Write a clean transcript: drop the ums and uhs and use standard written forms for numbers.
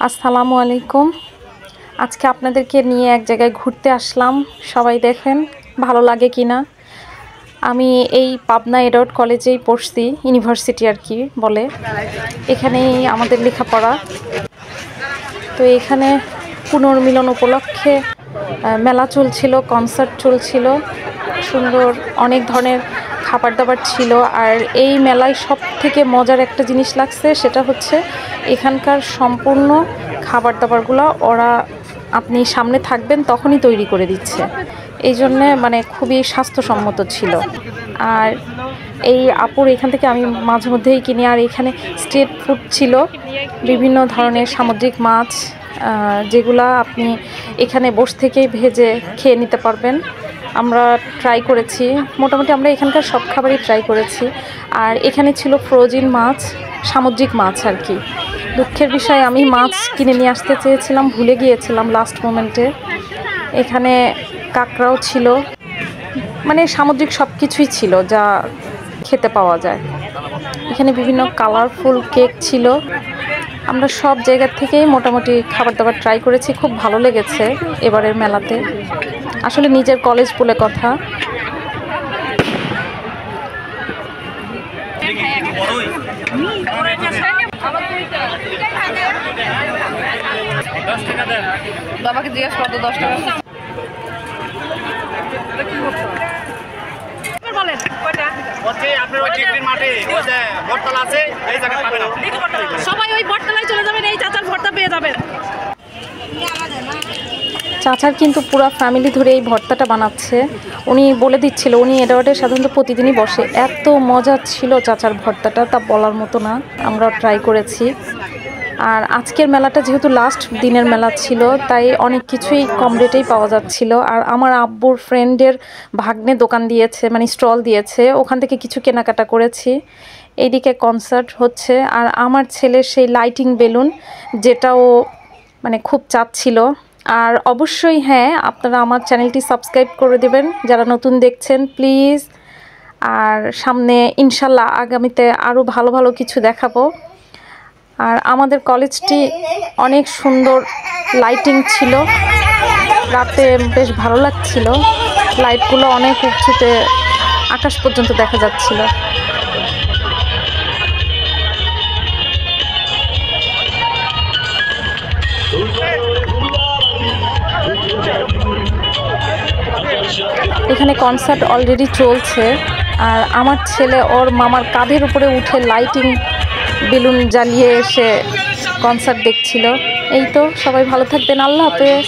আসসালামু আলাইকুম। আজকে আপনাদেরকে নিয়ে এক জায়গায় ঘুরতে আসলাম। সবাই দেখেন ভালো লাগে কিনা। আমি এই পাবনা এডওয়ার্ড কলেজেই পড়ছি, ইউনিভার্সিটি আর কি বলে। এখানেই আমাদের লেখাপড়া। তো এখানে পুনর্মিলন উপলক্ষে মেলা চলছিল, কনসার্ট চলছিল, সুন্দর অনেক ধরনের খাবার দাবার ছিল। আর এই মেলায় সব থেকে মজার একটা জিনিস লাগছে, সেটা হচ্ছে এখানকার সম্পূর্ণ খাবার দাবারগুলো ওরা আপনি সামনে থাকবেন তখনই তৈরি করে দিচ্ছে। এই জন্যে মানে খুবই স্বাস্থ্যসম্মত ছিল। আর এই আপুর এখান থেকে আমি মাঝে মধ্যেই কিনি। আর এখানে স্ট্রিট ফুড ছিল, বিভিন্ন ধরনের সামুদ্রিক মাছ, যেগুলা আপনি এখানে বসে থেকেই ভেজে খেয়ে নিতে পারবেন। আমরা ট্রাই করেছি, মোটামুটি আমরা এখানকার সব খাবারই ট্রাই করেছি। আর এখানে ছিল ফ্রোজেন মাছ, সামুদ্রিক মাছ আর কি। দুঃখের বিষয় আমি মাছ কিনে নিয়ে আসতে চেয়েছিলাম, ভুলে গিয়েছিলাম লাস্ট মোমেন্টে। এখানে কাঁকড়াও ছিল, মানে সামুদ্রিক সব কিছুই ছিল যা খেতে পাওয়া যায়। এখানে বিভিন্ন কালারফুল কেক ছিল। আমরা সব জায়গা থেকেই মোটামুটি খাবার দাবার ট্রাই করেছি, খুব ভালো লেগেছে এবারের মেলাতে। আসলে নিজের কলেজ বলে কথা। বাবাকে জিজ্ঞেস করতো 10 টাকা। সবাই ওই বটতলায় চলে যাবেন, এই চাচার ভর্তা পেয়ে যাবেন। চাচার কিন্তু পুরো ফ্যামিলি ধরে এই ভর্তাটা বানাচ্ছে। উনি বলে দিচ্ছিল, উনি এডওয়ার্ডে সাধারণত প্রতিদিনই বসে। এত মজা ছিল চাচার ভর্তাটা, তা বলার মতো না। আমরা ট্রাই করেছি। আর আজকের মেলাটা যেহেতু লাস্ট দিনের মেলা ছিল, তাই অনেক কিছুই কম রেটেই পাওয়া যাচ্ছিল। আর আমার আব্বুর ফ্রেন্ডের ভাগ্নে দোকান দিয়েছে, মানে স্টল দিয়েছে, ওখান থেকে কিছু কেনাকাটা করেছি। এইদিকে কনসার্ট হচ্ছে। আর আমার ছেলের সেই লাইটিং বেলুন, যেটাও মানে খুব চাচ্ছিল। আর অবশ্যই হ্যাঁ, আপনারা আমার চ্যানেলটি সাবস্ক্রাইব করে দেবেন যারা নতুন দেখছেন, প্লিজ। আর সামনে ইনশাল্লাহ আগামীতে আরও ভালো ভালো কিছু দেখাবো। আর আমাদের কলেজটি অনেক সুন্দর লাইটিং ছিল, রাতে বেশ ভালো লাগছিল। লাইটগুলো অনেক উঁচুতে আকাশ পর্যন্ত দেখা যাচ্ছিল। এখানে কনসার্ট অলরেডি চলছে। আর আমার ছেলে ওর মামার কাঁধের উপরে উঠে লাইটিং বেলুন জ্বালিয়ে এসে কনসার্ট দেখছিল। এই তো, সবাই ভালো থাকবেন, আল্লাহ হাফেজ।